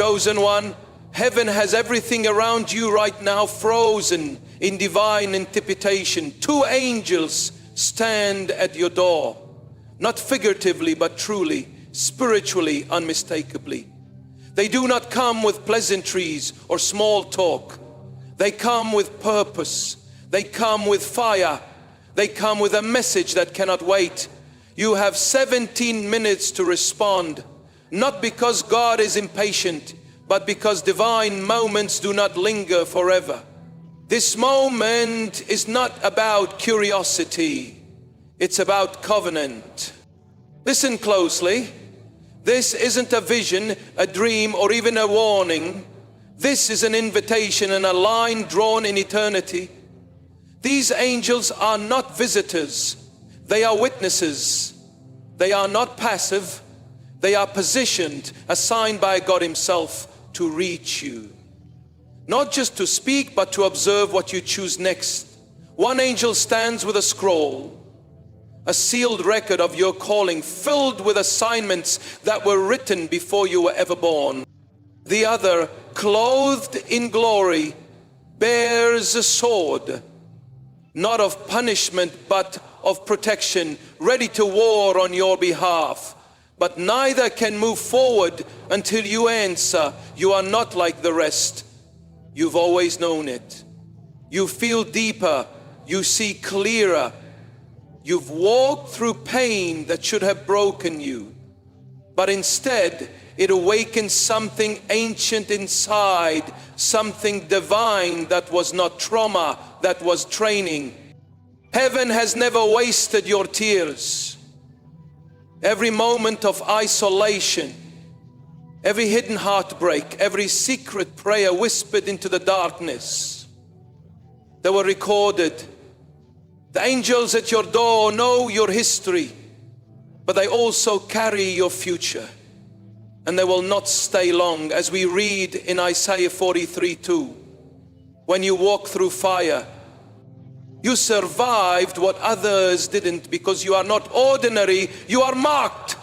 chosen one, heaven has everything around you right now frozen in divine anticipation. 2 angels stand at your door, not figuratively but truly, spiritually, unmistakably. They do not come with pleasantries or small talk. They come with purpose. They come with fire. They come with a message that cannot wait. You have 17 minutes to respond, not because God is impatient, but because divine moments do not linger forever. This moment is not about curiosity. It's about covenant. Listen closely. This isn't a vision, a dream, or even a warning. This is an invitation and a line drawn in eternity. These angels are not visitors. They are witnesses. They are not passive. They are positioned, assigned by God Himself to reach you. Not just to speak, but to observe what you choose next. One angel stands with a scroll, a sealed record of your calling, filled with assignments that were written before you were ever born. The other, clothed in glory, bears a sword, not of punishment, but of protection, ready to war on your behalf. But neither can move forward until you answer. You are not like the rest. You've always known it. You feel deeper. You see clearer. You've walked through pain that should have broken you, but instead it awakens something ancient inside, something divine that was not trauma, that was training. Heaven has never wasted your tears. Every moment of isolation, every hidden heartbreak, every secret prayer whispered into the darkness, they were recorded. The angels at your door know your history, but they also carry your future, and they will not stay long. As we read in Isaiah 43:2, when you walk through fire, you survived what others didn't, because you are not ordinary, you are marked.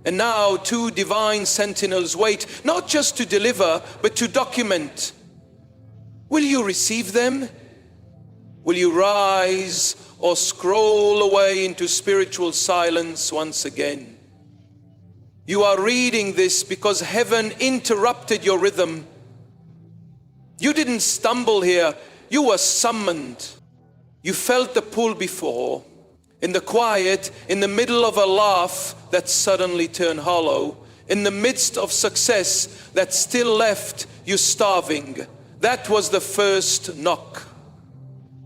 And now 2 divine sentinels wait, not just to deliver, but to document. Will you receive them? Will you rise or scroll away into spiritual silence once again? You are reading this because heaven interrupted your rhythm. You didn't stumble here, you were summoned. You felt the pull before, in the quiet, in the middle of a laugh that suddenly turned hollow, in the midst of success that still left you starving. That was the first knock.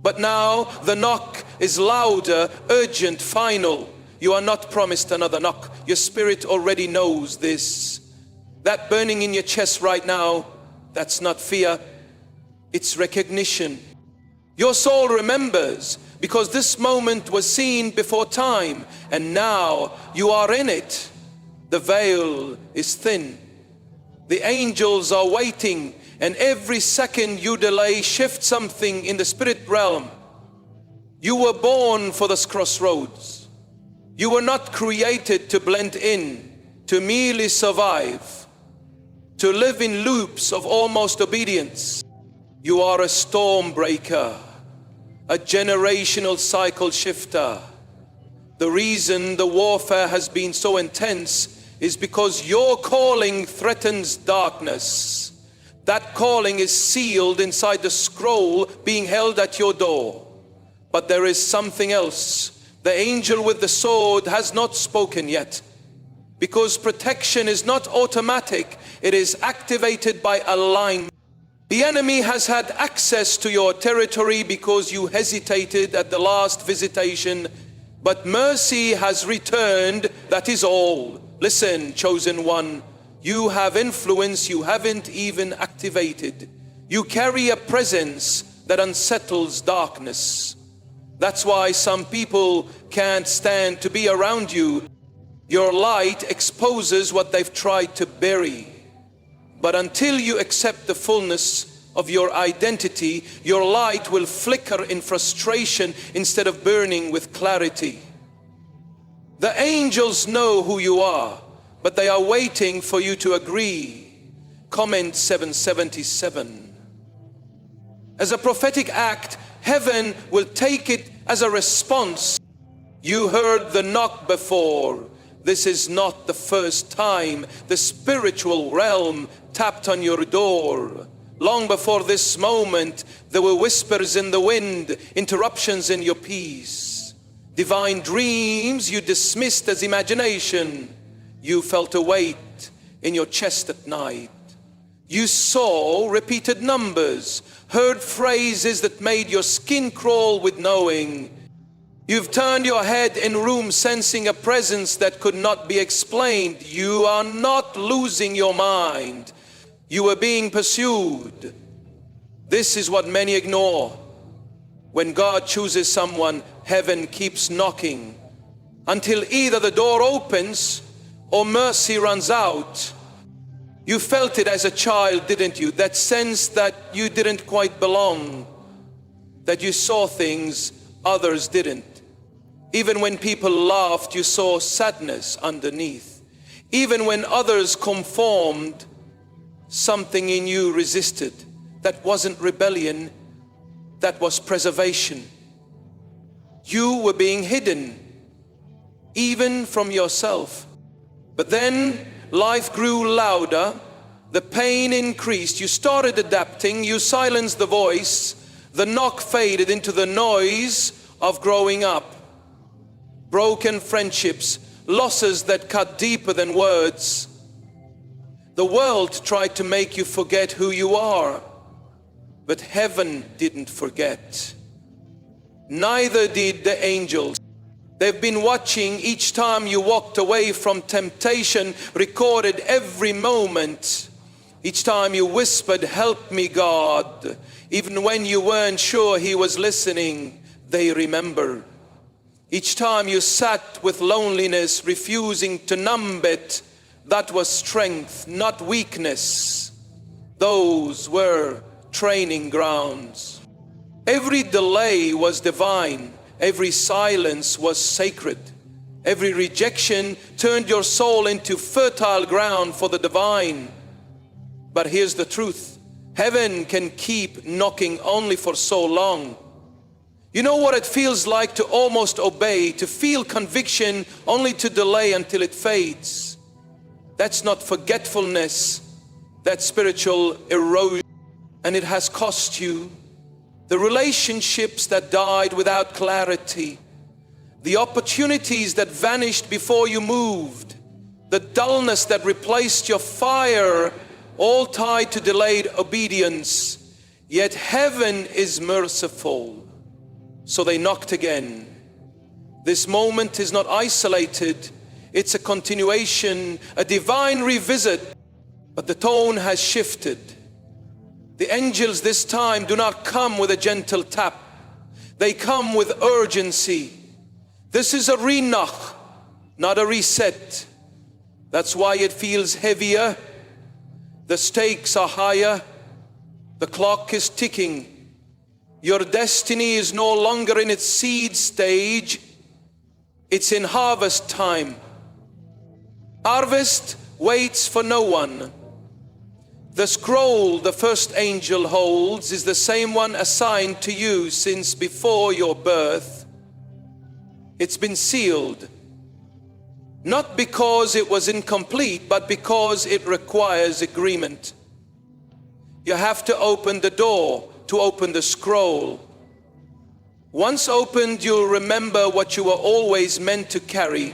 But now the knock is louder, urgent, final. You are not promised another knock. Your spirit already knows this. That burning in your chest right now, that's not fear, it's recognition. Your soul remembers, because this moment was seen before time, and now you are in it. The veil is thin. The angels are waiting, and every second you delay shifts something in the spirit realm. You were born for this crossroads. You were not created to blend in, to merely survive, to live in loops of almost obedience. You are a storm breaker, a generational cycle shifter. The reason the warfare has been so intense is because your calling threatens darkness. That calling is sealed inside the scroll being held at your door. But there is something else. The angel with the sword has not spoken yet, because protection is not automatic, it is activated by alignment. The enemy has had access to your territory because you hesitated at the last visitation, but mercy has returned, that is all. Listen, chosen one, you have influence you haven't even activated. You carry a presence that unsettles darkness. That's why some people can't stand to be around you. Your light exposes what they've tried to bury. But until you accept the fullness of your identity, your light will flicker in frustration instead of burning with clarity. The angels know who you are, but they are waiting for you to agree. Comment 777. As a prophetic act, heaven will take it as a response. You heard the knock before. This is not the first time the spiritual realm tapped on your door. Long before this moment, there were whispers in the wind, interruptions in your peace. Divine dreams you dismissed as imagination. You felt a weight in your chest at night. You saw repeated numbers, heard phrases that made your skin crawl with knowing. You've turned your head in room sensing a presence that could not be explained. You are not losing your mind. You were being pursued. This is what many ignore. When God chooses someone, heaven keeps knocking until either the door opens or mercy runs out. You felt it as a child, didn't you? That sense that you didn't quite belong, that you saw things others didn't. Even when people laughed, you saw sadness underneath. Even when others conformed, something in you resisted. That wasn't rebellion, that was preservation. You were being hidden, even from yourself. But then life grew louder, the pain increased, you started adapting, you silenced the voice, the knock faded into the noise of growing up. Broken friendships, losses that cut deeper than words. The world tried to make you forget who you are, but heaven didn't forget. Neither did the angels. They've been watching each time you walked away from temptation, recorded every moment. Each time you whispered, "Help me, God." Even when you weren't sure He was listening, they remember. Each time you sat with loneliness, refusing to numb it, that was strength, not weakness. Those were training grounds. Every delay was divine. Every silence was sacred. Every rejection turned your soul into fertile ground for the divine. But here's the truth. Heaven can keep knocking only for so long. You know what it feels like to almost obey, to feel conviction only to delay until it fades. That's not forgetfulness, that's spiritual erosion. And it has cost you. The relationships that died without clarity, the opportunities that vanished before you moved, the dullness that replaced your fire, all tied to delayed obedience. Yet heaven is merciful, so they knocked again. This moment is not isolated, it's a continuation, a divine revisit, but the tone has shifted. The angels this time do not come with a gentle tap. They come with urgency. This is a re-knock, not a reset. That's why it feels heavier. The stakes are higher. The clock is ticking. Your destiny is no longer in its seed stage. It's in harvest time. Harvest waits for no one. The scroll the first angel holds is the same one assigned to you since before your birth. It's been sealed, not because it was incomplete, but because it requires agreement. You have to open the door to open the scroll. Once opened, you'll remember what you were always meant to carry.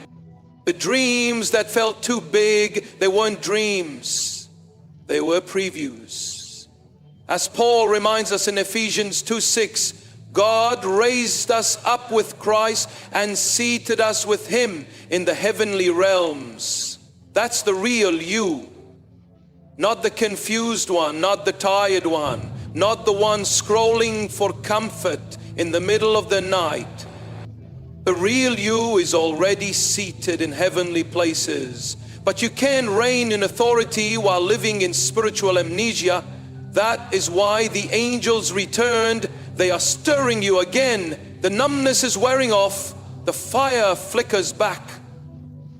The dreams that felt too big, they weren't dreams. They were previews. As Paul reminds us in Ephesians 2:6, God raised us up with Christ and seated us with Him in the heavenly realms. That's the real you. Not the confused one, not the tired one, not the one scrolling for comfort in the middle of the night. The real you is already seated in heavenly places. But you can't reign in authority while living in spiritual amnesia. That is why the angels returned. They are stirring you again. The numbness is wearing off. The fire flickers back.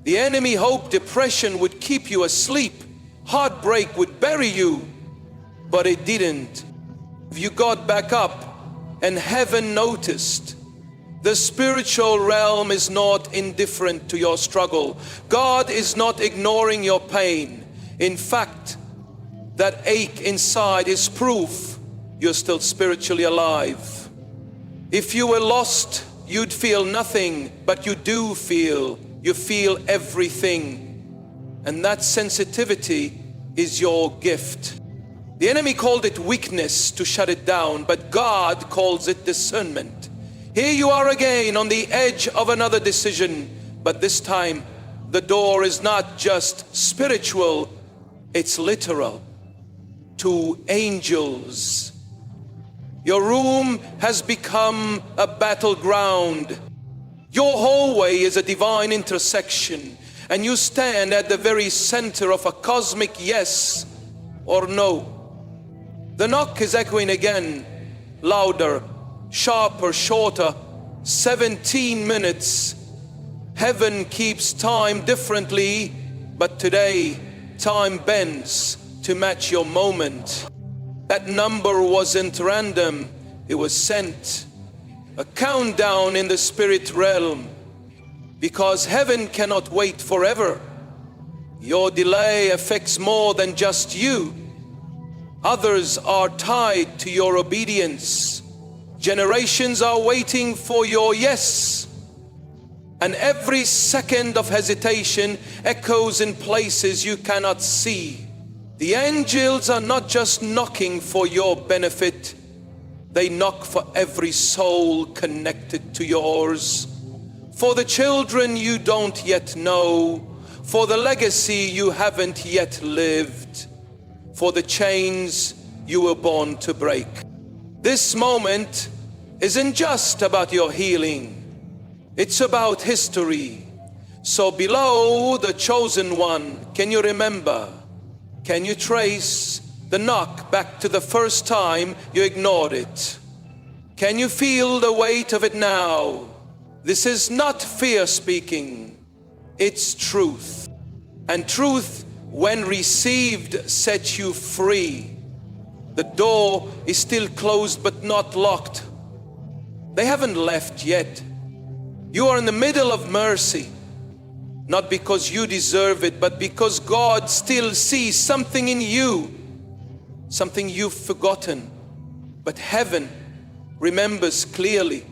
The enemy hoped depression would keep you asleep. Heartbreak would bury you, but it didn't. You got back up, and heaven noticed. The spiritual realm is not indifferent to your struggle. God is not ignoring your pain. In fact, that ache inside is proof you're still spiritually alive. If you were lost, you'd feel nothing, but you do feel. You feel everything. And that sensitivity is your gift. The enemy called it weakness to shut it down, but God calls it discernment. Here you are again on the edge of another decision, but this time the door is not just spiritual, it's literal. To angels. Your room has become a battleground. Your hallway is a divine intersection, and you stand at the very center of a cosmic yes or no. The knock is echoing again, louder, sharper, shorter. 17 minutes. Heaven keeps time differently, but today time bends to match your moment. That number wasn't random, it was sent. A countdown in the spirit realm, because heaven cannot wait forever. Your delay affects more than just you. Others are tied to your obedience. Generations are waiting for your yes. And every second of hesitation echoes in places you cannot see. The angels are not just knocking for your benefit, they knock for every soul connected to yours. For the children you don't yet know, for the legacy you haven't yet lived, for the chains you were born to break. This moment isn't just about your healing, it's about history. So below the chosen one, can you remember? Can you trace the knock back to the first time you ignored it? Can you feel the weight of it now? This is not fear speaking, it's truth. And truth, when received, sets you free. The door is still closed but not locked. They haven't left yet. You are in the middle of mercy, not because you deserve it, but because God still sees something in you, something you've forgotten, but heaven remembers clearly.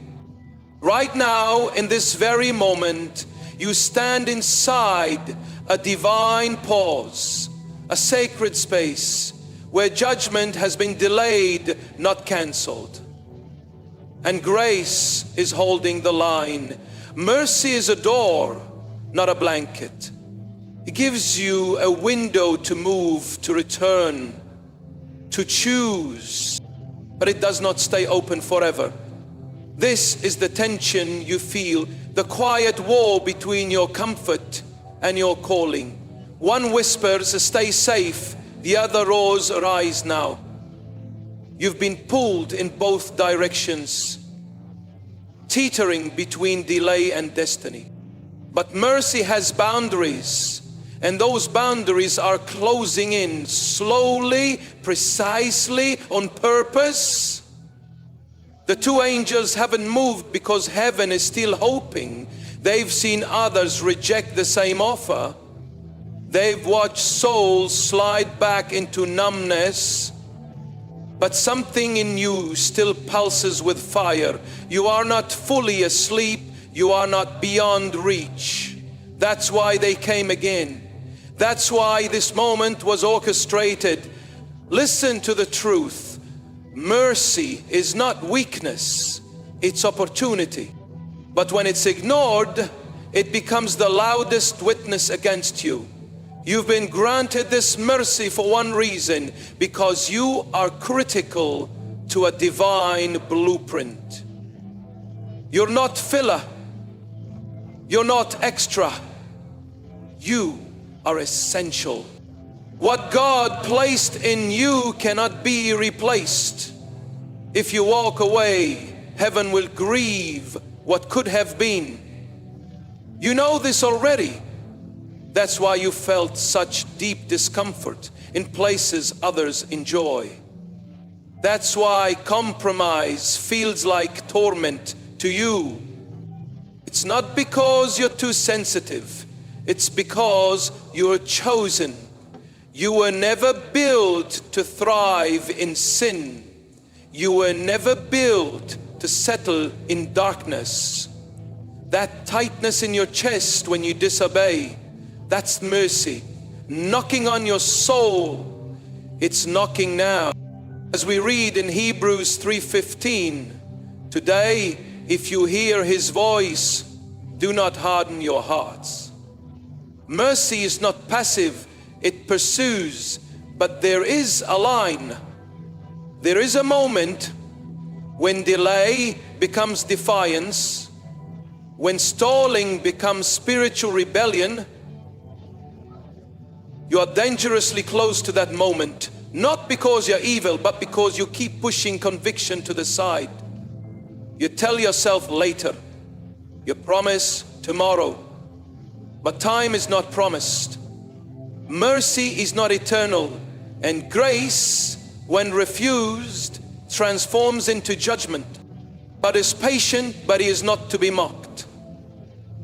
Right now, in this very moment, you stand inside a divine pause, a sacred space where judgment has been delayed, not canceled. And grace is holding the line. Mercy is a door, not a blanket. It gives you a window to move, to return, to choose, but it does not stay open forever. This is the tension you feel, the quiet war between your comfort and your calling. One whispers, stay safe, the other roars, rise now. You've been pulled in both directions, teetering between delay and destiny. But mercy has boundaries, and those boundaries are closing in slowly, precisely, on purpose. The two angels haven't moved because heaven is still hoping. They've seen others reject the same offer. They've watched souls slide back into numbness, but something in you still pulses with fire. You are not fully asleep. You are not beyond reach. That's why they came again. That's why this moment was orchestrated. Listen to the truth. Mercy is not weakness, it's opportunity. But when it's ignored, it becomes the loudest witness against you. You've been granted this mercy for one reason, because you are critical to a divine blueprint. You're not filler. You're not extra. You are essential. What God placed in you cannot be replaced. If you walk away, heaven will grieve what could have been. You know this already. That's why you felt such deep discomfort in places others enjoy. That's why compromise feels like torment to you. It's not because you're too sensitive. It's because you're chosen. You were never built to thrive in sin. You were never built to settle in darkness. That tightness in your chest when you disobey, that's mercy. Knocking on your soul, it's knocking now. As we read in Hebrews 3:15, today, if you hear his voice, do not harden your hearts. Mercy is not passive, it pursues, but there is a line. There is a moment when delay becomes defiance, when stalling becomes spiritual rebellion. You are dangerously close to that moment, not because you're evil, but because you keep pushing conviction to the side. You tell yourself later, you promise tomorrow, but time is not promised. Mercy is not eternal, and grace, when refused, transforms into judgment. God is patient, but he is not to be mocked.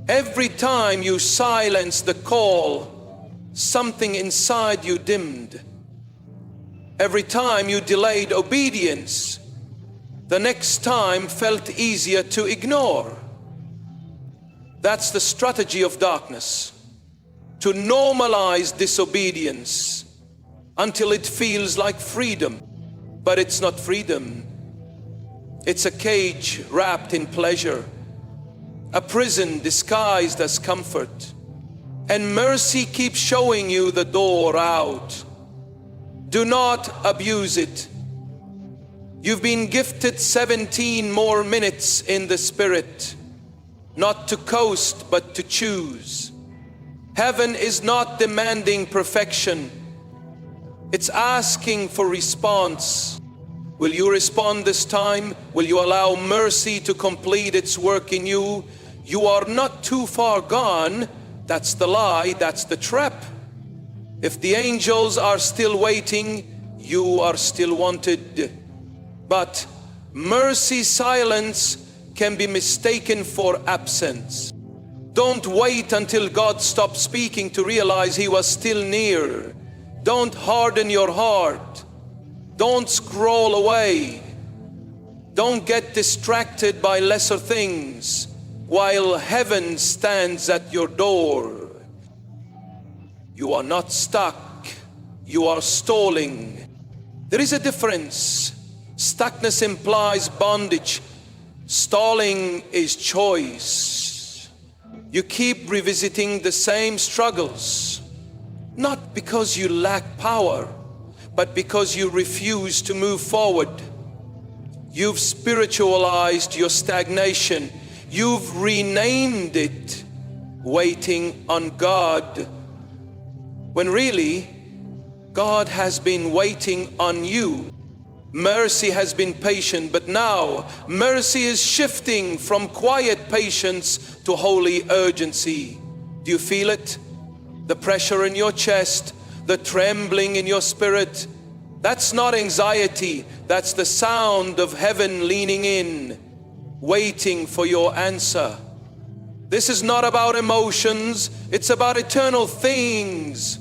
Every time you silence the call, something inside you dimmed. Every time you delayed obedience, the next time felt easier to ignore. That's the strategy of darkness, to normalize disobedience until it feels like freedom. But it's not freedom. It's a cage wrapped in pleasure, a prison disguised as comfort. And mercy keeps showing you the door out. Do not abuse it. You've been gifted 17 more minutes in the Spirit, not to coast, but to choose. Heaven is not demanding perfection. It's asking for response. Will you respond this time? Will you allow mercy to complete its work in you? You are not too far gone. That's the lie, that's the trap. If the angels are still waiting, you are still wanted. But mercy's silence can be mistaken for absence. Don't wait until God stops speaking to realize he was still near. Don't harden your heart. Don't scroll away. Don't get distracted by lesser things while heaven stands at your door. You are not stuck, you are stalling. There is a difference. Stuckness implies bondage. Stalling is choice. You keep revisiting the same struggles, not because you lack power, but because you refuse to move forward. You've spiritualized your stagnation. You've renamed it waiting on God, when really God has been waiting on you. Mercy has been patient, but now mercy is shifting from quiet patience to holy urgency. Do you feel it? The pressure in your chest, the trembling in your spirit. That's not anxiety, that's the sound of heaven leaning in, waiting for your answer. This is not about emotions, it's about eternal things.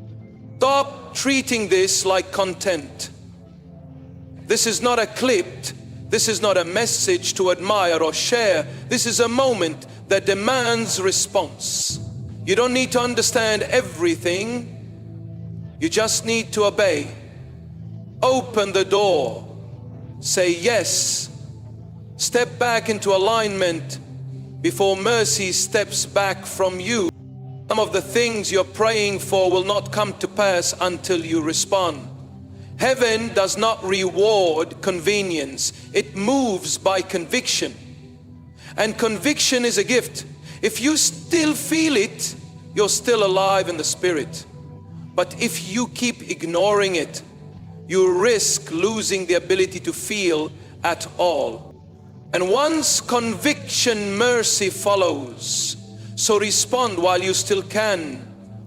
Stop treating this like content. This is not a clip, this is not a message to admire or share. This is a moment that demands response. You don't need to understand everything, you just need to obey. Open the door, say yes, step back into alignment before mercy steps back from you. Some of the things you're praying for will not come to pass until you respond. Heaven does not reward convenience, it moves by conviction. And conviction is a gift. If you still feel it, you're still alive in the Spirit. But if you keep ignoring it, you risk losing the ability to feel at all. And once conviction, mercy follows. So respond while you still can.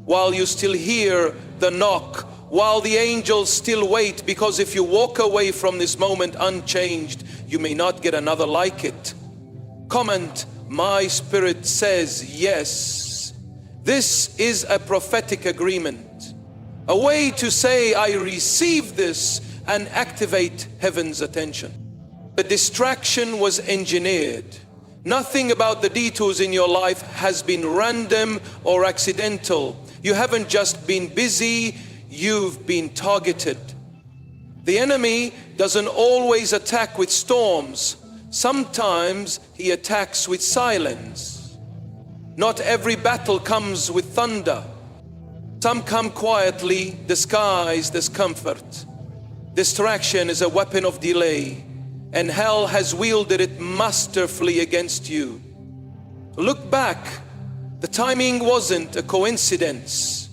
while you still hear the knock, while the angels still wait, because if you walk away from this moment unchanged, you may not get another like it. Comment, my spirit says yes. This is a prophetic agreement, a way to say I receive this and activate heaven's attention. The distraction was engineered. Nothing about the detours in your life has been random or accidental. You haven't just been busy, you've been targeted. The enemy doesn't always attack with storms. Sometimes he attacks with silence. Not every battle comes with thunder. Some come quietly, disguised as comfort. Distraction is a weapon of delay, and hell has wielded it masterfully against you. Look back. The timing wasn't a coincidence.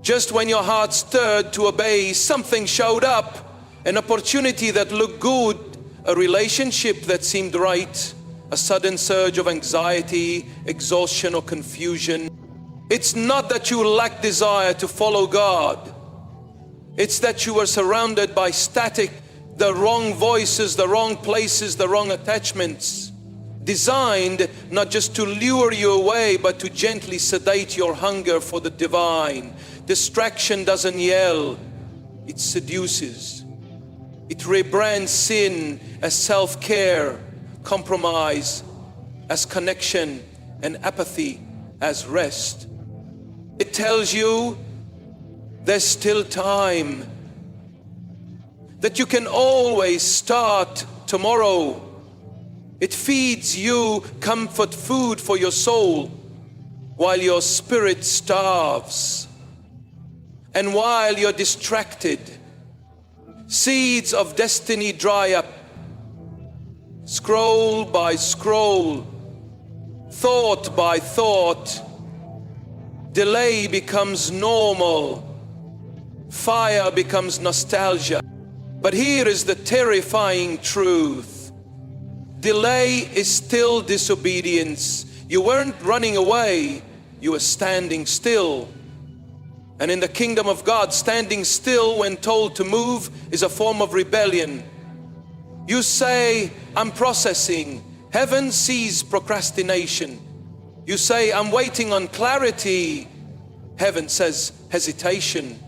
Just when your heart stirred to obey, something showed up. An opportunity that looked good, a relationship that seemed right, a sudden surge of anxiety, exhaustion, or confusion. It's not that you lack desire to follow God. It's that you were surrounded by static, the wrong voices, the wrong places, the wrong attachments, designed not just to lure you away, but to gently sedate your hunger for the divine. Distraction doesn't yell, it seduces. It rebrands sin as self-care, compromise as connection, and apathy as rest. It tells you there's still time, that you can always start tomorrow. It feeds you comfort food for your soul while your spirit starves. And while you're distracted, seeds of destiny dry up. Scroll by scroll, thought by thought, delay becomes normal. Fire becomes nostalgia. But here is the terrifying truth. Delay is still disobedience. You weren't running away, you were standing still. And in the kingdom of God, standing still when told to move is a form of rebellion. You say, I'm processing. Heaven sees procrastination. You say, I'm waiting on clarity. Heaven says hesitation.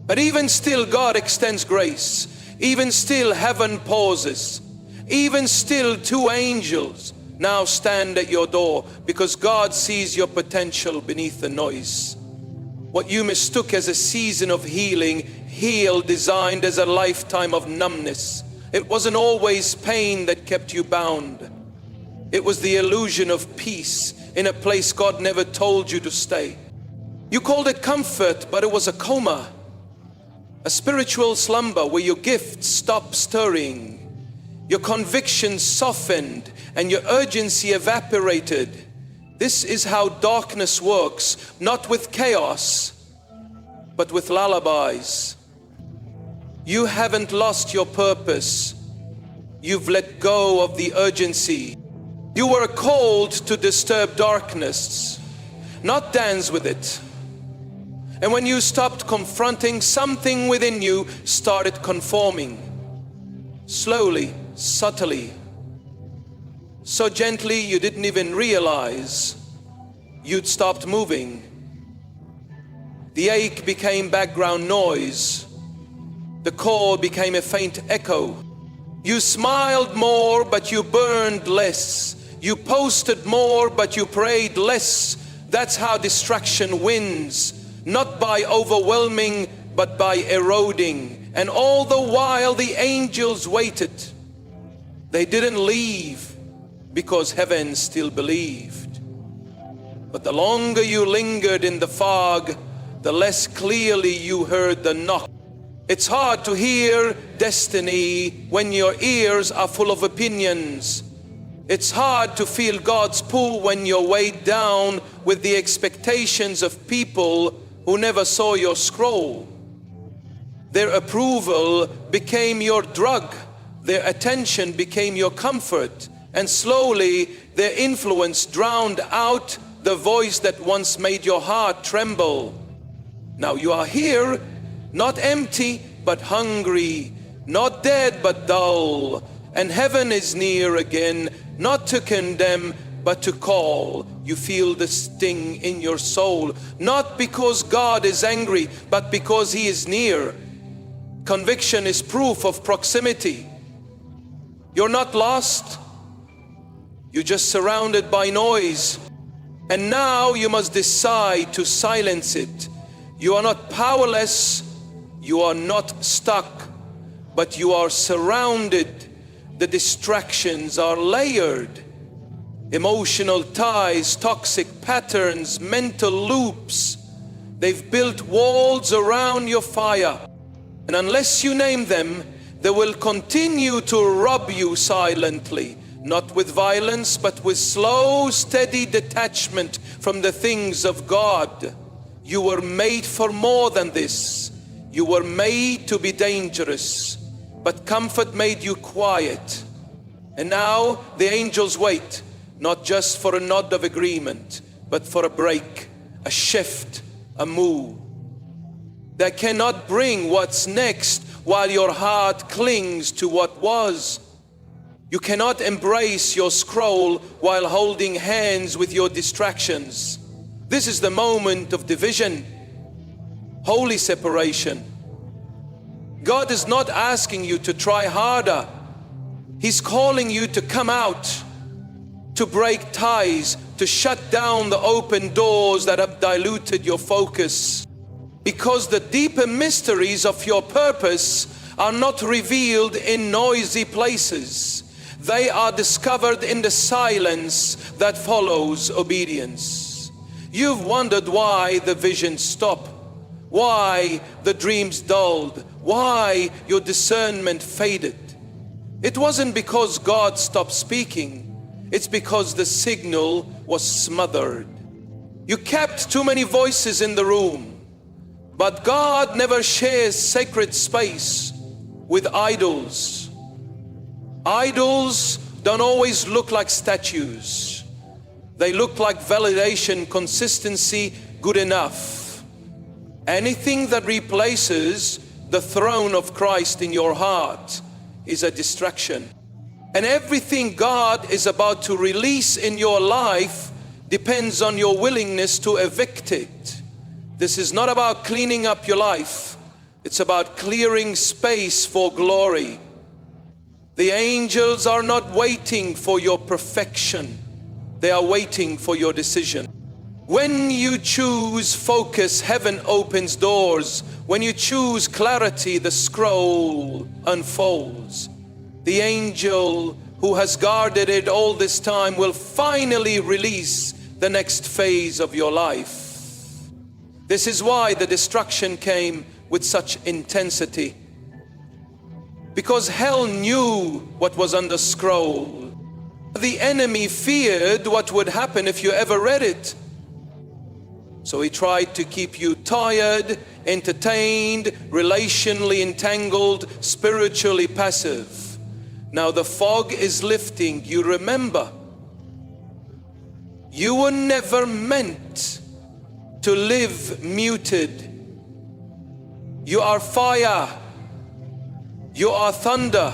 But even still, God extends grace. Even still, heaven pauses. Even still, two angels now stand at your door, because God sees your potential beneath the noise. What you mistook as a season of healing, designed as a lifetime of numbness. It wasn't always pain that kept you bound. It was the illusion of peace in a place God never told you to stay. You called it comfort, but it was a coma. A spiritual slumber where your gifts stopped stirring. Your convictions softened and your urgency evaporated. This is how darkness works, not with chaos, but with lullabies. You haven't lost your purpose. You've let go of the urgency. You were called to disturb darkness, not dance with it. And when you stopped confronting, something within you started conforming. Slowly, subtly, so gently you didn't even realize you'd stopped moving. The ache became background noise. The call became a faint echo. You smiled more, but you burned less. You posted more, but you prayed less. That's how distraction wins, not by overwhelming, but by eroding. And all the while the angels waited. They didn't leave because heaven still believed. But the longer you lingered in the fog, the less clearly you heard the knock. It's hard to hear destiny when your ears are full of opinions. It's hard to feel God's pull when you're weighed down with the expectations of people who never saw your scroll. Their approval became your drug. Their attention became your comfort. And slowly, their influence drowned out the voice that once made your heart tremble. Now you are here, not empty, but hungry, not dead, but dull. And heaven is near again, not to condemn, but to call. You feel the sting in your soul, not because God is angry, but because He is near. Conviction is proof of proximity. You're not lost. You're just surrounded by noise. And now you must decide to silence it. You are not powerless. You are not stuck, but you are surrounded. The distractions are layered. Emotional ties, toxic patterns, mental loops. They've built walls around your fire. And unless you name them, they will continue to rob you silently. Not with violence, but with slow, steady detachment from the things of God. You were made for more than this. You were made to be dangerous, but comfort made you quiet. And now the angels wait, not just for a nod of agreement, but for a break, a shift, a move. They cannot bring what's next while your heart clings to what was. You cannot embrace your scroll while holding hands with your distractions. This is the moment of division, holy separation. God is not asking you to try harder. He's calling you to come out, to break ties, to shut down the open doors that have diluted your focus. Because the deeper mysteries of your purpose are not revealed in noisy places. They are discovered in the silence that follows obedience. You've wondered why the visions stop, why the dreams dulled, why your discernment faded. It wasn't because God stopped speaking, it's because the signal was smothered. You kept too many voices in the room, but God never shares sacred space with idols. Idols don't always look like statues. They look like validation, consistency, good enough. Anything that replaces the throne of Christ in your heart is a distraction. And everything God is about to release in your life depends on your willingness to evict it. This is not about cleaning up your life. It's about clearing space for glory. The angels are not waiting for your perfection. They are waiting for your decision. When you choose focus, heaven opens doors. When you choose clarity, the scroll unfolds. The angel who has guarded it all this time will finally release the next phase of your life. This is why the destruction came with such intensity. Because hell knew what was on the scroll. The enemy feared what would happen if you ever read it. So he tried to keep you tired, entertained, relationally entangled, spiritually passive. Now the fog is lifting. You remember, you were never meant to live muted. You are fire. You are thunder.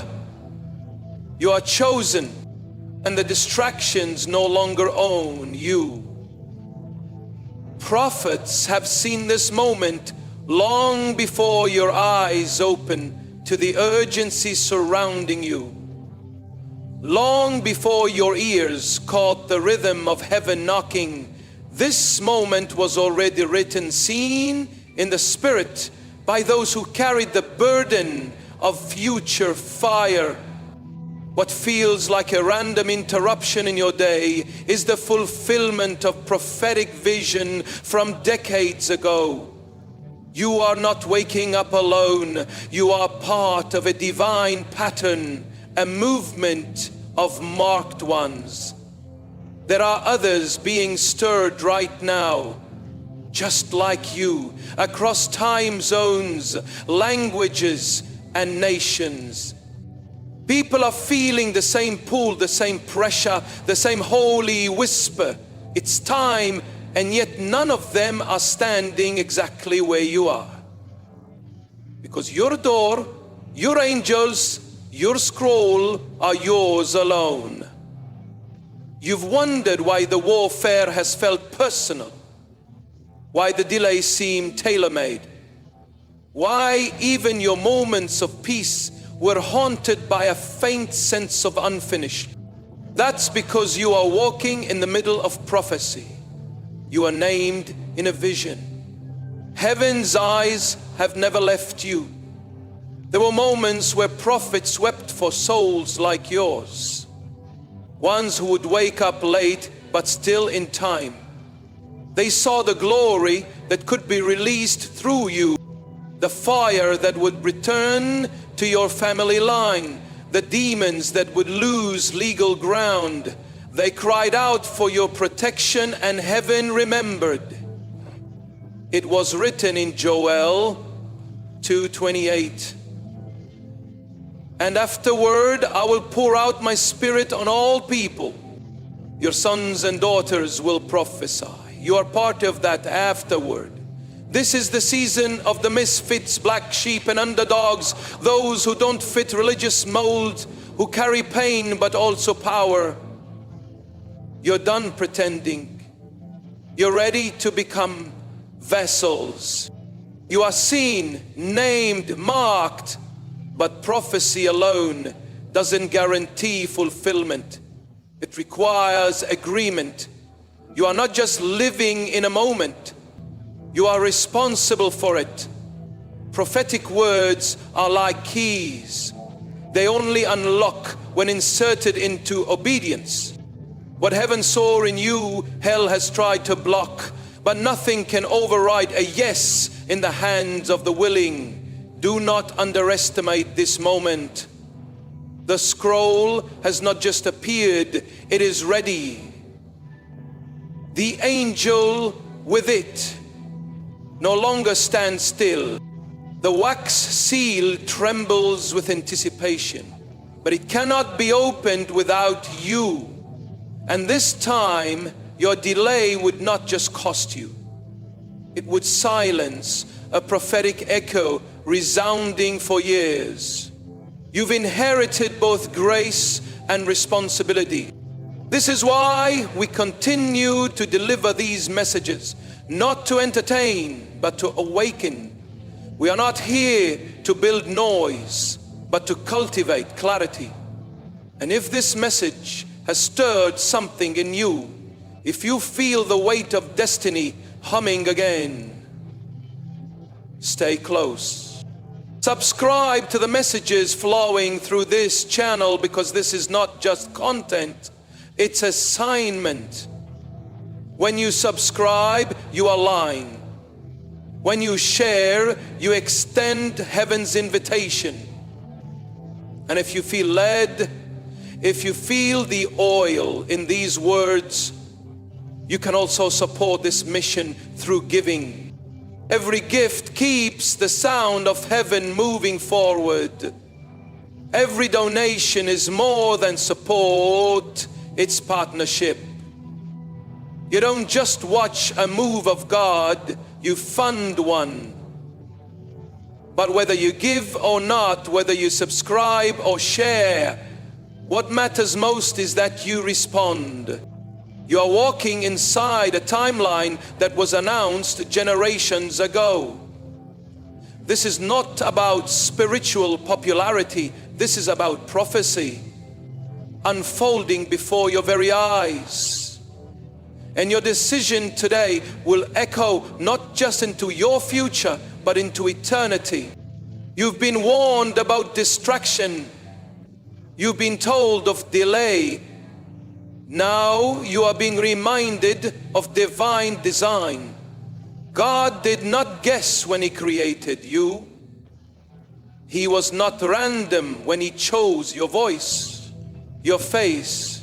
You are chosen, and the distractions no longer own you. Prophets have seen this moment long before your eyes open to the urgency surrounding you. Long before your ears caught the rhythm of heaven knocking, this moment was already written, seen in the spirit by those who carried the burden of future fire. What feels like a random interruption in your day is the fulfillment of prophetic vision from decades ago. You are not waking up alone. You are part of a divine pattern, a movement of marked ones. There are others being stirred right now, just like you, across time zones, languages, and nations. People are feeling the same pull, the same pressure, the same holy whisper. It's time and yet none of them are standing exactly where you are. Because your door, your angels, your scroll are yours alone. You've wondered why the warfare has felt personal, why the delay seemed tailor-made, why even your moments of peace were haunted by a faint sense of unfinished. That's because you are walking in the middle of prophecy. You are named in a vision. Heaven's eyes have never left you. There were moments where prophets wept for souls like yours, ones who would wake up late but still in time. They saw the glory that could be released through you, the fire that would return to your family line, the demons that would lose legal ground. They cried out for your protection, and heaven remembered. It was written in Joel 2:28. And afterward I will pour out my spirit on all people. Your sons and daughters will prophesy. You are part of that afterward. This is the season of the misfits, black sheep and underdogs, those who don't fit religious mold, who carry pain but also power. You're done pretending. You're ready to become vessels. You are seen, named, marked, but prophecy alone doesn't guarantee fulfillment. It requires agreement. You are not just living in a moment. You are responsible for it. Prophetic words are like keys. They only unlock when inserted into obedience. What heaven saw in you, hell has tried to block, but nothing can override a yes in the hands of the willing. Do not underestimate this moment. The scroll has not just appeared, it is ready. The angel with it no longer stands still. The wax seal trembles with anticipation, but it cannot be opened without you. And this time, your delay would not just cost you. It would silence a prophetic echo resounding for years. You've inherited both grace and responsibility. This is why we continue to deliver these messages, not to entertain, but to awaken. We are not here to build noise, but to cultivate clarity. And if this message has stirred something in you, if you feel the weight of destiny humming again, stay close. Subscribe to the messages flowing through this channel, because this is not just content, it's assignment. When you subscribe, you align. When you share, you extend heaven's invitation. And if you feel led, if you feel the oil in these words, you can also support this mission through giving. Every gift keeps the sound of heaven moving forward. Every donation is more than support, it's partnership. You don't just watch a move of God, you fund one. But whether you give or not, whether you subscribe or share, what matters most is that you respond. You are walking inside a timeline that was announced generations ago. This is not about spiritual popularity. This is about prophecy unfolding before your very eyes. And your decision today will echo not just into your future, but into eternity. You've been warned about distraction. You've been told of delay. Now you are being reminded of divine design. God did not guess when He created you. He was not random when He chose your voice, your face,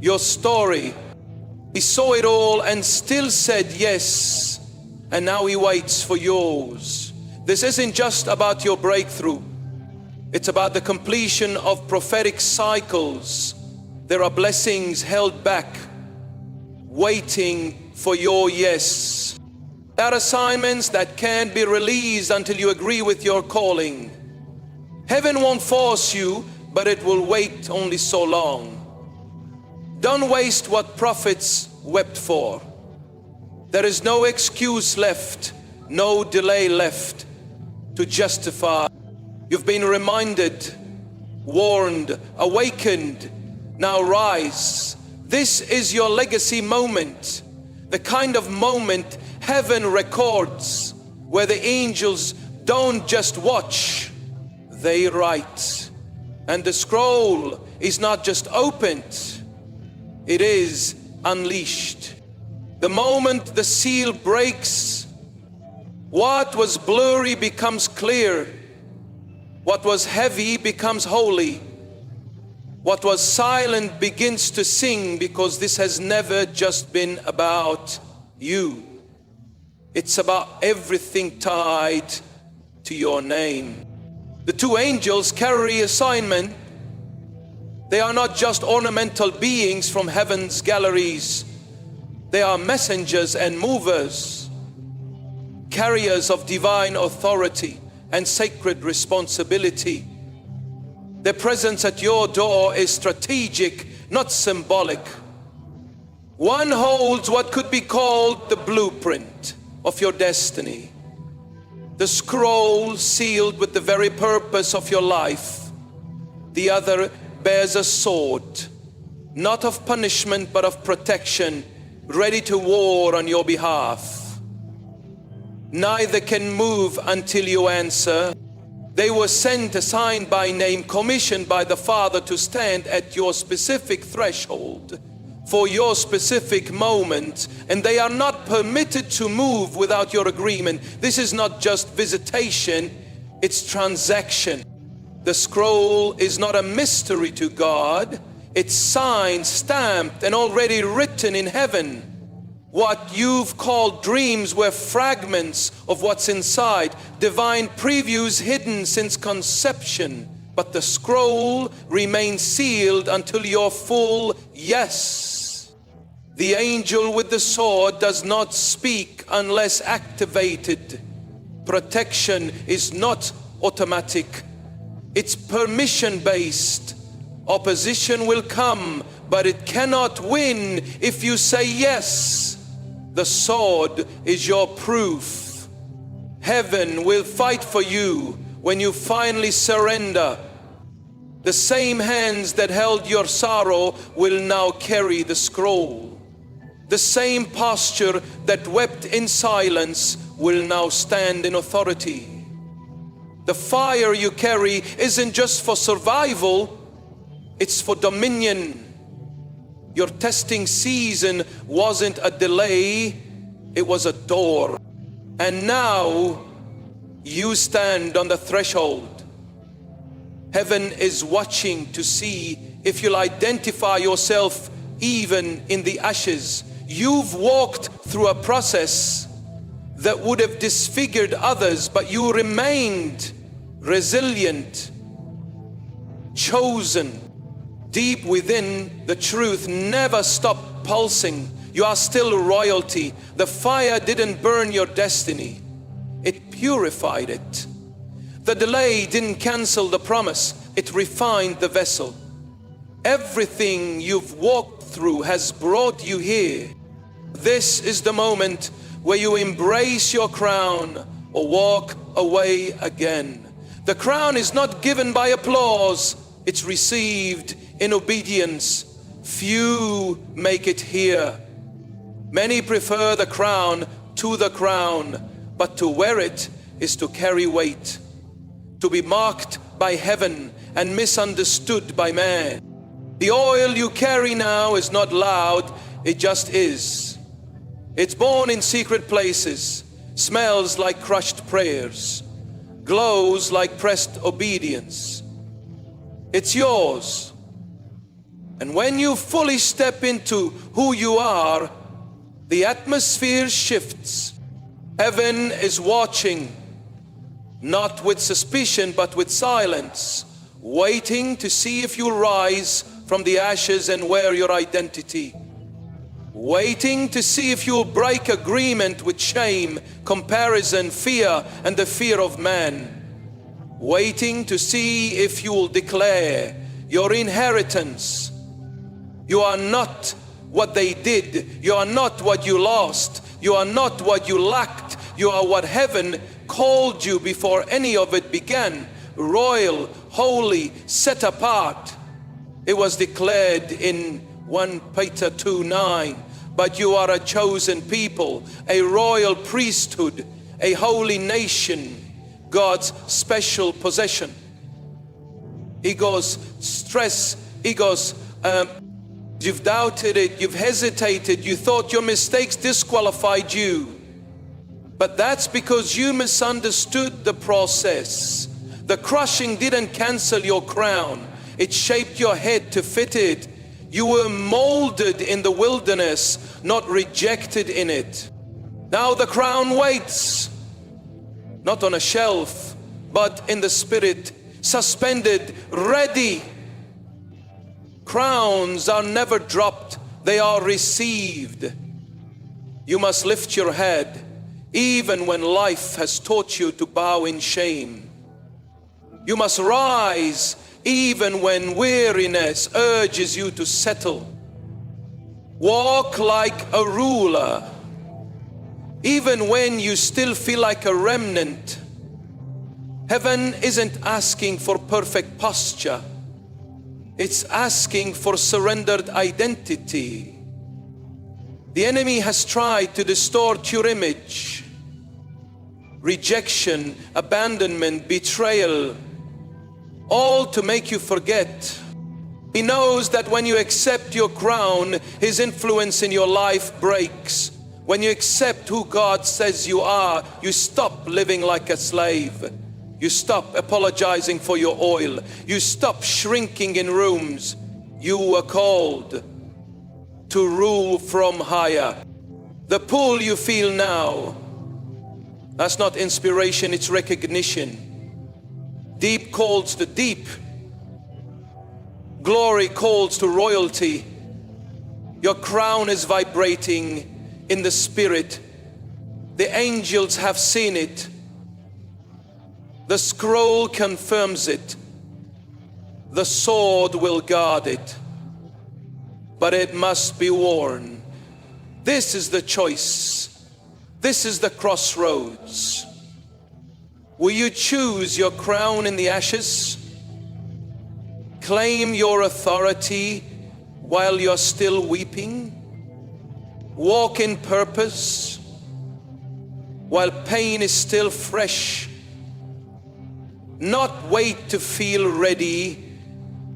your story. He saw it all and still said yes, and now He waits for yours. This isn't just about your breakthrough. It's about the completion of prophetic cycles. There are blessings held back, waiting for your yes. There are assignments that can't be released until you agree with your calling. Heaven won't force you, but it will wait only so long. Don't waste what prophets wept for. There is no excuse left, no delay left to justify. You've been reminded, warned, awakened. Now rise. This is your legacy moment, the kind of moment heaven records, where the angels don't just watch, they write. And the scroll is not just opened, it is unleashed. The moment the seal breaks, what was blurry becomes clear. What was heavy becomes holy. What was silent begins to sing, because this has never just been about you. It's about everything tied to your name. The two angels carry assignment. They are not just ornamental beings from heaven's galleries. They are messengers and movers, carriers of divine authority and sacred responsibility. Their presence at your door is strategic, not symbolic. One holds what could be called the blueprint of your destiny, the scroll sealed with the very purpose of your life. The other bears a sword, not of punishment but of protection, ready to war on your behalf. Neither can move until you answer. They were sent, assigned by name, commissioned by the Father to stand at your specific threshold for your specific moment, and they are not permitted to move without your agreement. This is not just visitation, it's transaction. The scroll is not a mystery to God, it's signed, stamped, and already written in heaven. What you've called dreams were fragments of what's inside, divine previews hidden since conception. But the scroll remains sealed until your full yes. The angel with the sword does not speak unless activated. Protection is not automatic, it's permission-based. Opposition will come, but it cannot win if you say yes. The sword is your proof. Heaven will fight for you when you finally surrender. The same hands that held your sorrow will now carry the scroll. The same posture that wept in silence will now stand in authority. The fire you carry isn't just for survival, it's for dominion. Your testing season wasn't a delay, it was a door. And now you stand on the threshold. Heaven is watching to see if you'll identify yourself even in the ashes. You've walked through a process that would have disfigured others, but you remained resilient, chosen. Deep within, the truth never stopped pulsing. You are still royalty. The fire didn't burn your destiny, it purified it. The delay didn't cancel the promise, it refined the vessel. Everything you've walked through has brought you here. This is the moment where you embrace your crown or walk away again. The crown is not given by applause, it's received in obedience. Few make it here. Many prefer the crown to the crown, but to wear it is to carry weight, to be marked by heaven and misunderstood by man. The oil you carry now is not loud, it just is. It's born in secret places, smells like crushed prayers, glows like pressed obedience. It's yours. And when you fully step into who you are, the atmosphere shifts. Heaven is watching, not with suspicion, but with silence, waiting to see if you rise from the ashes and wear your identity. waiting to see if you'll break agreement with shame, comparison, fear, and the fear of man. Waiting to see if you'll declare your inheritance. You are not what they did. You are not what you lost. You are not what you lacked. You are what heaven called you before any of it began. Royal, holy, set apart. It was declared in 1 Peter 2:9. But you are a chosen people, a royal priesthood, a holy nation, God's special possession. Egos, stress, egos, you've doubted it, you've hesitated, you thought your mistakes disqualified you. But that's because you misunderstood the process. The crushing didn't cancel your crown. It shaped your head to fit it. You were molded in the wilderness, not rejected in it. Now the crown waits, not on a shelf, but in the spirit, suspended, ready. Crowns are never dropped, they are received. You must lift your head, even when life has taught you to bow in shame. You must rise, even when weariness urges you to settle. Walk like a ruler, even when you still feel like a remnant. Heaven isn't asking for perfect posture. It's asking for surrendered identity. The enemy has tried to distort your image. Rejection, abandonment, betrayal, all to make you forget. He knows that when you accept your crown, his influence in your life breaks. When you accept who God says you are, you stop living like a slave. You stop apologizing for your oil. You stop shrinking in rooms. You were called to rule from higher. The pull you feel now, that's not inspiration, it's recognition. Deep calls to deep. Glory calls to royalty. Your crown is vibrating in the spirit. The angels have seen it. The scroll confirms it. The sword will guard it. But it must be worn. This is the choice. This is the crossroads. Will you choose your crown in the ashes? Claim your authority while you're still weeping? Walk in purpose while pain is still fresh? Not wait to feel ready.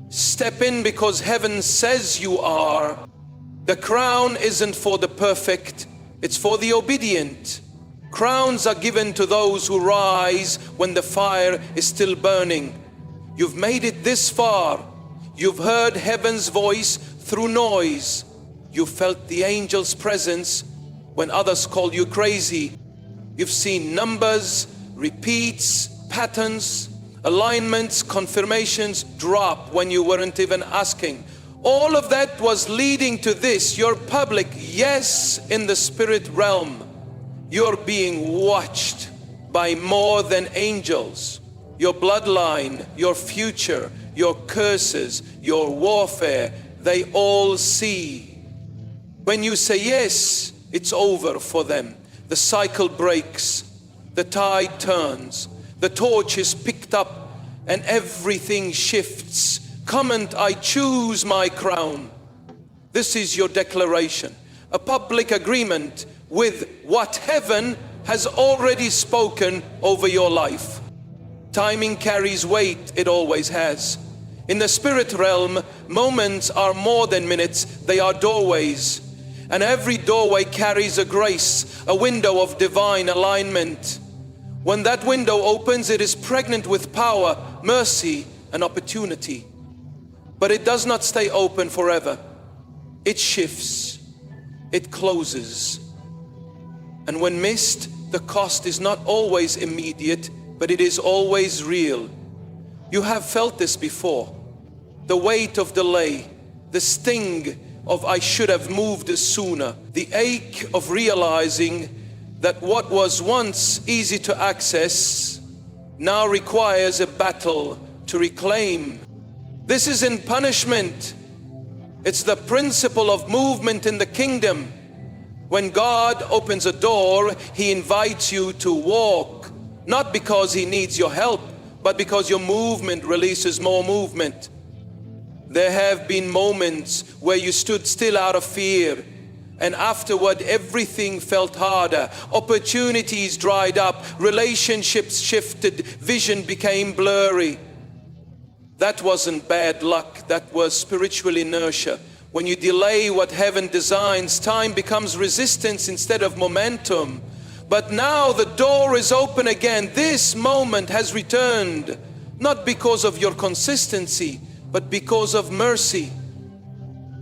Step in because heaven says you are. The crown isn't for the perfect, it's for the obedient. Crowns are given to those who rise when the fire is still burning. You've made it this far. You've heard heaven's voice through noise. You felt the angel's presence when others called you crazy. You've seen numbers, repeats, patterns, alignments, confirmations drop when you weren't even asking. All of that was leading to this, your public yes in the spirit realm. You're being watched by more than angels. Your bloodline, your future, your curses, your warfare, they all see. When you say yes, it's over for them. The cycle breaks, the tide turns, the torch is picked up, and everything shifts. Comment, I choose my crown. This is your declaration, a public agreement with what heaven has already spoken over your life. Timing carries weight, it always has. In the spirit realm, moments are more than minutes, they are doorways. And every doorway carries a grace, a window of divine alignment. When that window opens, it is pregnant with power, mercy, and opportunity. But it does not stay open forever. It shifts, it closes. And when missed, the cost is not always immediate, but it is always real. You have felt this before. The weight of delay, the sting of I should have moved sooner. The ache of realizing that what was once easy to access now requires a battle to reclaim. This isn't punishment. It's the principle of movement in the kingdom. When God opens a door, He invites you to walk, not because He needs your help, but because your movement releases more movement. There have been moments where you stood still out of fear, and afterward everything felt harder. Opportunities dried up, relationships shifted, vision became blurry. That wasn't bad luck, that was spiritual inertia. When you delay what heaven designs, time becomes resistance instead of momentum. But now the door is open again. This moment has returned, not because of your consistency, but because of mercy.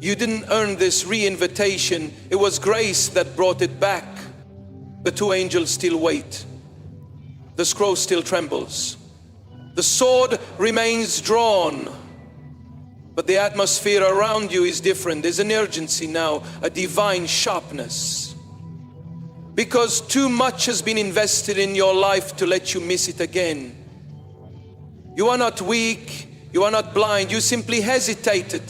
You didn't earn this re-invitation. It was grace that brought it back. The two angels still wait. The scroll still trembles. The sword remains drawn. But the atmosphere around you is different. There's an urgency now, a divine sharpness. Because too much has been invested in your life to let you miss it again. You are not weak, you are not blind, you simply hesitated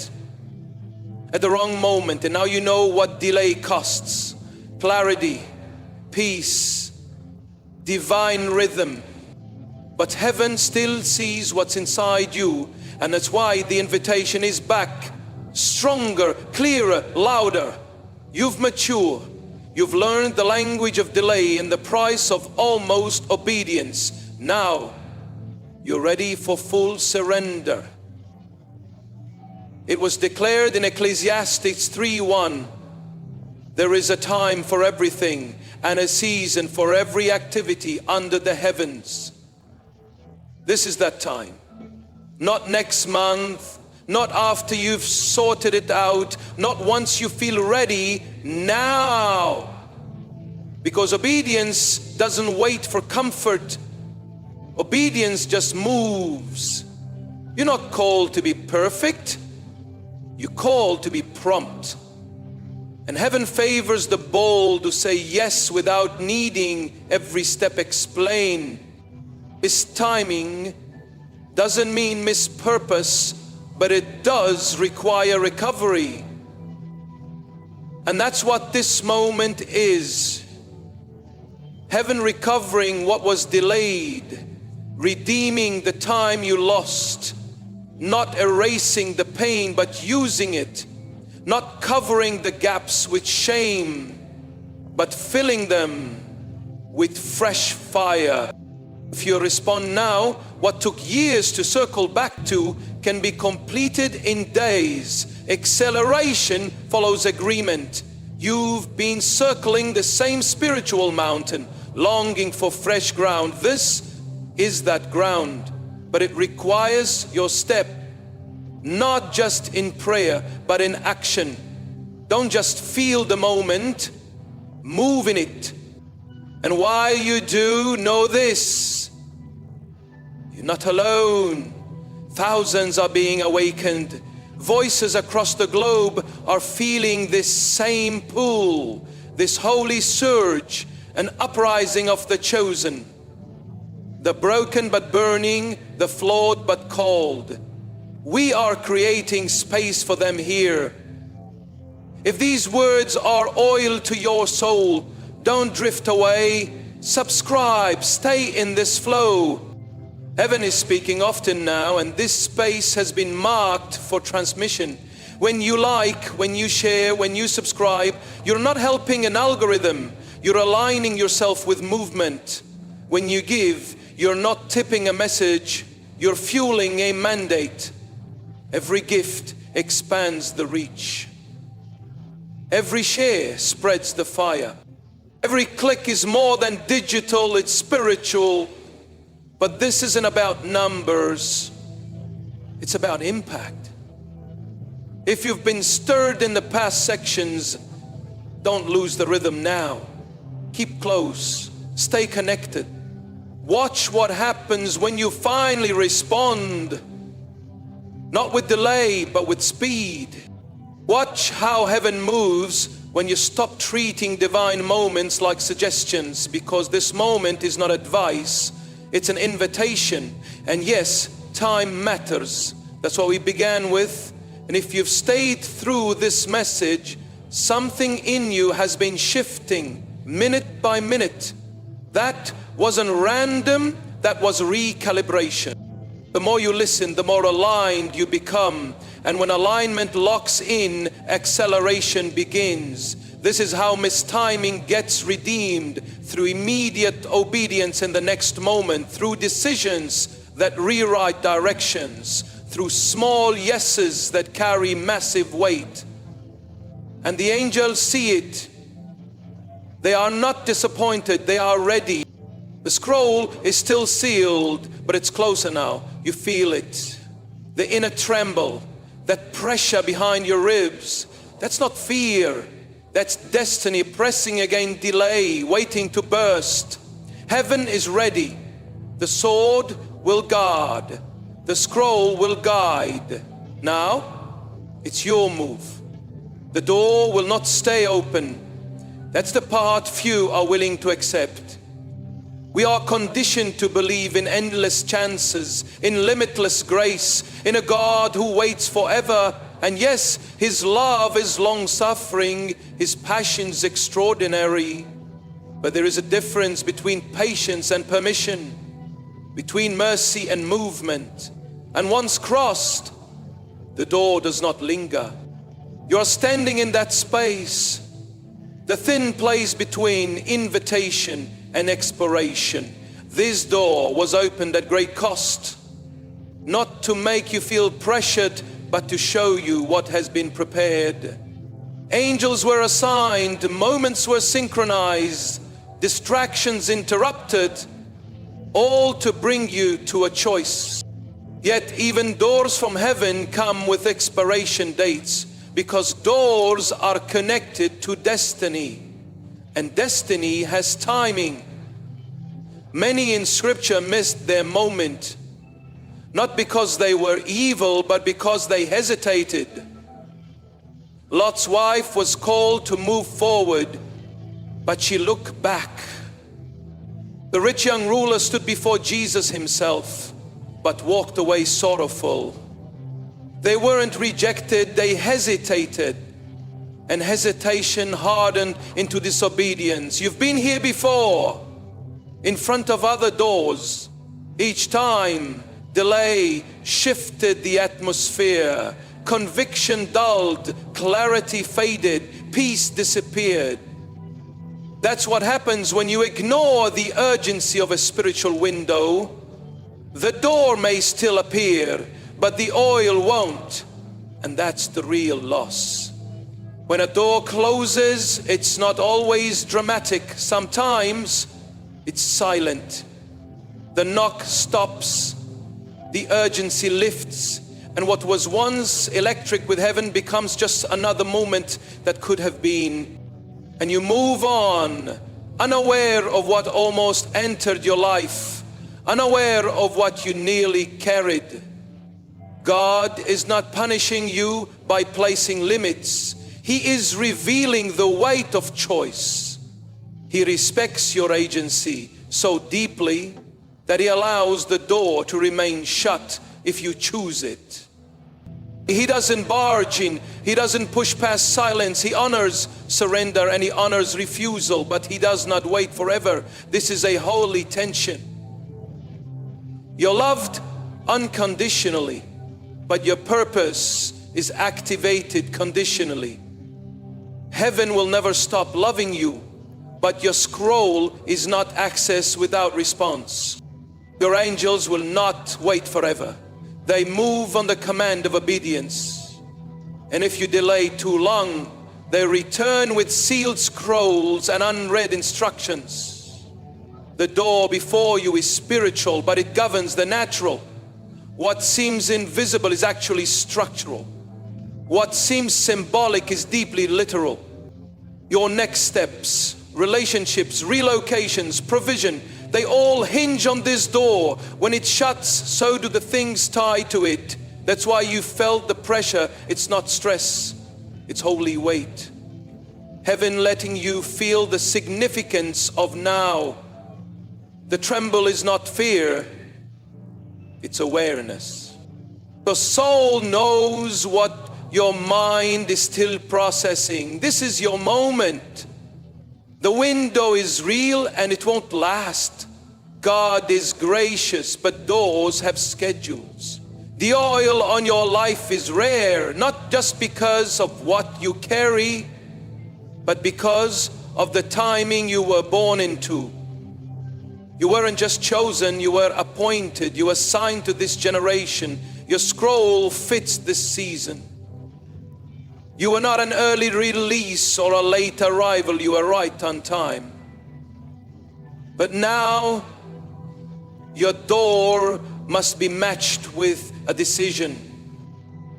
at the wrong moment, and now you know what delay costs. Clarity, peace, divine rhythm. But heaven still sees what's inside you, and that's why the invitation is back. Stronger, clearer, louder. You've matured. You've learned the language of delay and the price of almost obedience. Now, you're ready for full surrender. It was declared in Ecclesiastes 3:1, there is a time for everything and a season for every activity under the heavens. This is that time. Not next month, not after you've sorted it out, not once you feel ready, now. Because obedience doesn't wait for comfort. Obedience just moves. You're not called to be perfect. You're called to be prompt. And heaven favors the bold who say yes without needing every step explained. His timing doesn't mean mispurpose, but it does require recovery. And that's what this moment is. Heaven recovering what was delayed, redeeming the time you lost, not erasing the pain but using it, not covering the gaps with shame but filling them with fresh fire. If you respond now, what took years to circle back to can be completed in days. Acceleration follows agreement. You've been circling the same spiritual mountain, longing for fresh ground. This is that ground, but it requires your step, not just in prayer, but in action. Don't just feel the moment, move in it. And while you do, know this: you're not alone. Thousands are being awakened. Voices across the globe are feeling this same pull, this holy surge, an uprising of the chosen. The broken but burning, the flawed but called. We are creating space for them here. If these words are oil to your soul, don't drift away. Subscribe, stay in this flow. Heaven is speaking often now, and this space has been marked for transmission. When you like, when you share, when you subscribe, you're not helping an algorithm. You're aligning yourself with movement. When you give, you're not tipping a message. You're fueling a mandate. Every gift expands the reach. Every share spreads the fire. Every click is more than digital, it's spiritual. But this isn't about numbers, it's about impact. If you've been stirred in the past sections, don't lose the rhythm now. Keep close, stay connected. Watch what happens when you finally respond. Not with delay, but with speed. Watch how heaven moves when you stop treating divine moments like suggestions, because this moment is not advice, it's an invitation. And yes, time matters. That's what we began with. And if you've stayed through this message, something in you has been shifting minute by minute. That wasn't random, that was recalibration. The more you listen, the more aligned you become. And when alignment locks in, acceleration begins. This is how mistiming gets redeemed, through immediate obedience in the next moment, through decisions that rewrite directions, through small yeses that carry massive weight. And the angels see it. They are not disappointed, they are ready. The scroll is still sealed, but it's closer now. You feel it. The inner tremble, that pressure behind your ribs. That's not fear. That's destiny pressing against delay, waiting to burst. Heaven is ready. The sword will guard. The scroll will guide. Now, it's your move. The door will not stay open. That's the part few are willing to accept. We are conditioned to believe in endless chances, in limitless grace, in a God who waits forever. And yes, His love is long-suffering, His passion's extraordinary. But there is a difference between patience and permission, between mercy and movement. And once crossed, the door does not linger. You are standing in that space, the thin place between invitation and expiration. This door was opened at great cost, not to make you feel pressured, but to show you what has been prepared. Angels were assigned, moments were synchronized, distractions interrupted, all to bring you to a choice. Yet even doors from heaven come with expiration dates, because doors are connected to destiny, and destiny has timing. Many in Scripture missed their moment, not because they were evil, but because they hesitated. Lot's wife was called to move forward, but she looked back. The rich young ruler stood before Jesus himself, but walked away sorrowful. They weren't rejected, they hesitated. And hesitation hardened into disobedience. You've been here before, in front of other doors. Each time, delay shifted the atmosphere. Conviction dulled, clarity faded, peace disappeared. That's what happens when you ignore the urgency of a spiritual window. The door may still appear, but the oil won't. And that's the real loss. When a door closes, it's not always dramatic. Sometimes it's silent. The knock stops, the urgency lifts, and what was once electric with heaven becomes just another moment that could have been. And you move on, unaware of what almost entered your life, unaware of what you nearly carried. God is not punishing you by placing limits. He is revealing the weight of choice. He respects your agency so deeply that He allows the door to remain shut if you choose it. He doesn't barge in, He doesn't push past silence. He honors surrender and He honors refusal, but He does not wait forever. This is a holy tension. You're loved unconditionally, but your purpose is activated conditionally. Heaven will never stop loving you, but your scroll is not accessed without response. Your angels will not wait forever. They move on the command of obedience. And if you delay too long, they return with sealed scrolls and unread instructions. The door before you is spiritual, but it governs the natural. What seems invisible is actually structural. What seems symbolic is deeply literal. Your next steps, relationships, relocations, provision, they all hinge on this door. When it shuts, so do the things tied to it. That's why you felt the pressure. It's not stress. It's holy weight. Heaven letting you feel the significance of now. The tremble is not fear, it's awareness. The soul knows what your mind is still processing. This is your moment. The window is real and it won't last. God is gracious, but doors have schedules. The oil on your life is rare, not just because of what you carry, but because of the timing you were born into. You weren't just chosen, you were appointed, you were assigned to this generation. Your scroll fits this season. You were not an early release or a late arrival, you were right on time. But now, your door must be matched with a decision.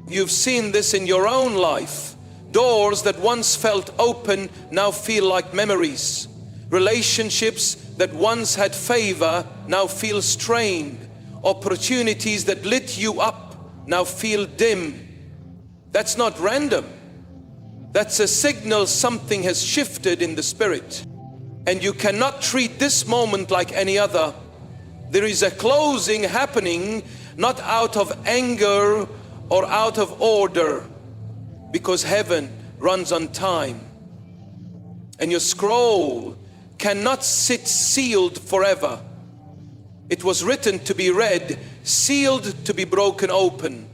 You've seen this in your own life. Doors that once felt open now feel like memories. Relationships that once had favor now feel strained. Opportunities that lit you up now feel dim. That's not random. That's a signal something has shifted in the spirit. And you cannot treat this moment like any other. There is a closing happening, not out of anger or out of order, because heaven runs on time. And your scroll cannot sit sealed forever. It was written to be read, sealed to be broken open.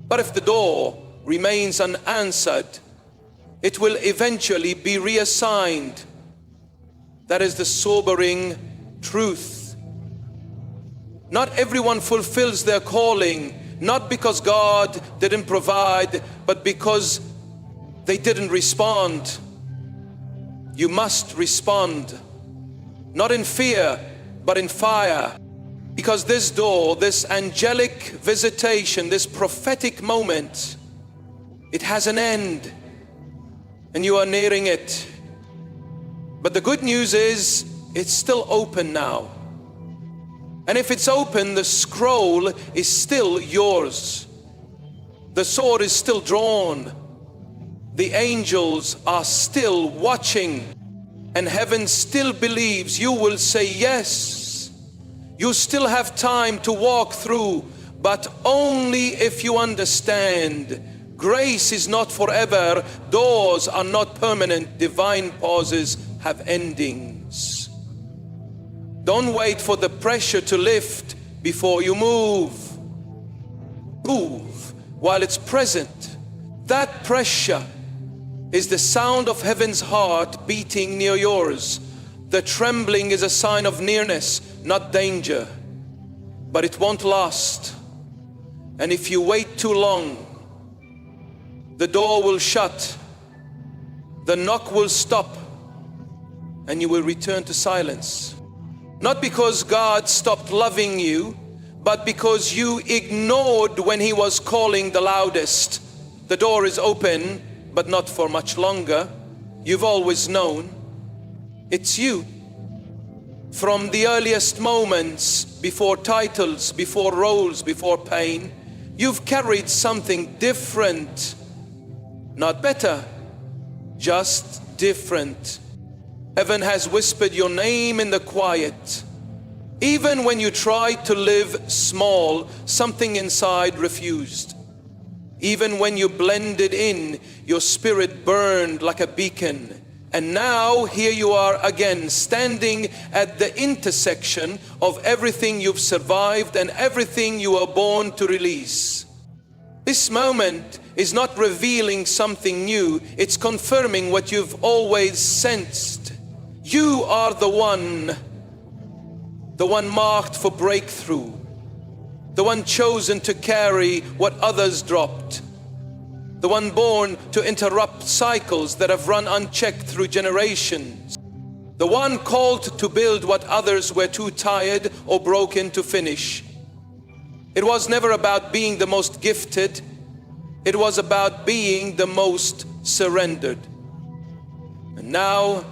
But if the door remains unanswered, it will eventually be reassigned. That is the sobering truth. Not everyone fulfills their calling, not because God didn't provide, but because they didn't respond. You must respond, not in fear, but in fire. Because this door, this angelic visitation, this prophetic moment, it has an end, and you are nearing it. But the good news is, it's still open now. And if it's open, the scroll is still yours. The sword is still drawn. The angels are still watching. And heaven still believes you will say yes. You still have time to walk through, but only if you understand. Grace is not forever. Doors are not permanent. Divine pauses have endings. Don't wait for the pressure to lift before you move. Move while it's present. That pressure is the sound of heaven's heart beating near yours. The trembling is a sign of nearness, not danger. But it won't last. And if you wait too long, the door will shut, the knock will stop, and you will return to silence. Not because God stopped loving you, but because you ignored when He was calling the loudest. The door is open, but not for much longer. You've always known. It's you. From the earliest moments, before titles, before roles, before pain, you've carried something different. Not better, just different. Heaven has whispered your name in the quiet. Even when you tried to live small, something inside refused. Even when you blended in, your spirit burned like a beacon. And now here you are again, standing at the intersection of everything you've survived and everything you were born to release. This moment is not revealing something new, it's confirming what you've always sensed. You are the one marked for breakthrough, the one chosen to carry what others dropped, the one born to interrupt cycles that have run unchecked through generations, the one called to build what others were too tired or broken to finish. It was never about being the most gifted, it was about being the most surrendered. And now,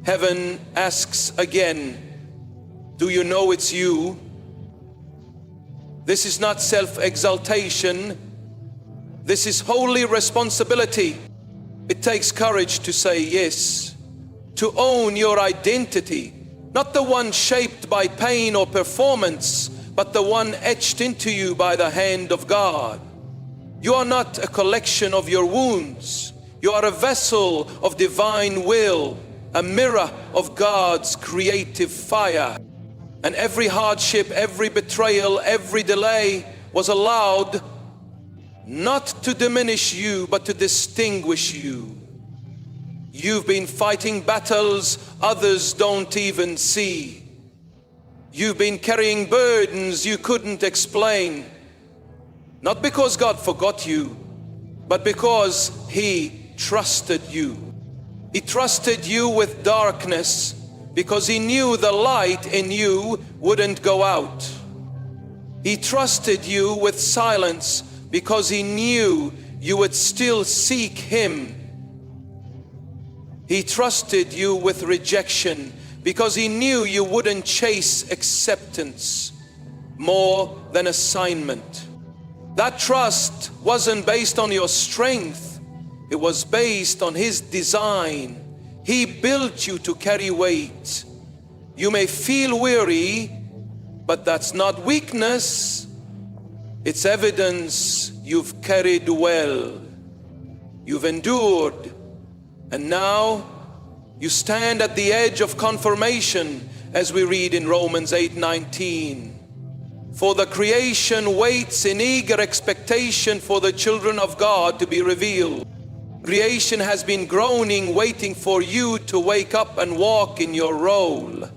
heaven asks again, do you know it's you? This is not self-exaltation. This is holy responsibility. It takes courage to say yes, to own your identity, not the one shaped by pain or performance, but the one etched into you by the hand of God. You are not a collection of your wounds. You are a vessel of divine will, a mirror of God's creative fire. And every hardship, every betrayal, every delay was allowed not to diminish you, but to distinguish you. You've been fighting battles others don't even see. You've been carrying burdens you couldn't explain. Not because God forgot you, but because He trusted you. He trusted you with darkness because He knew the light in you wouldn't go out. He trusted you with silence because He knew you would still seek Him. He trusted you with rejection because He knew you wouldn't chase acceptance more than assignment. That trust wasn't based on your strength. It was based on His design. He built you to carry weight. You may feel weary, but that's not weakness. It's evidence you've carried well. You've endured. And now you stand at the edge of confirmation, as we read in Romans 8:19. For the creation waits in eager expectation for the children of God to be revealed. Creation has been groaning, waiting for you to wake up and walk in your role.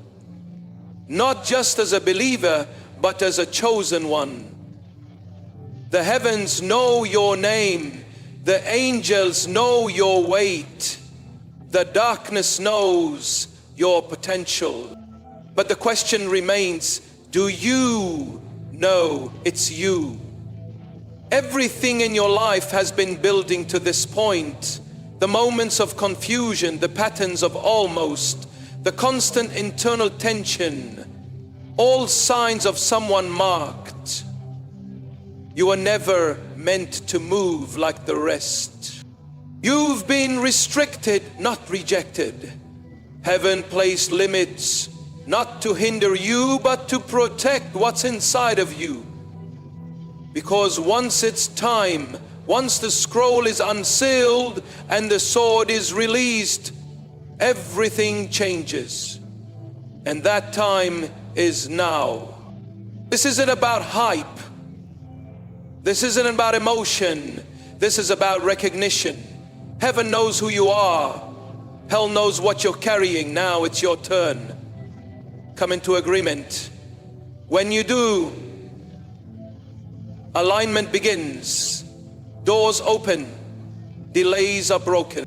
Not just as a believer, but as a chosen one. The heavens know your name. The angels know your weight. The darkness knows your potential. But the question remains, do you know it's you? Everything in your life has been building to this point. The moments of confusion, the patterns of almost, the constant internal tension, all signs of someone marked. You were never meant to move like the rest. You've been restricted, not rejected. Heaven placed limits, not to hinder you, but to protect what's inside of you. Because once it's time, once the scroll is unsealed and the sword is released, everything changes. And that time is now. This isn't about hype. This isn't about emotion. This is about recognition. Heaven knows who you are. Hell knows what you're carrying. Now it's your turn. Come into agreement. When you do, alignment begins. Doors open. Delays are broken.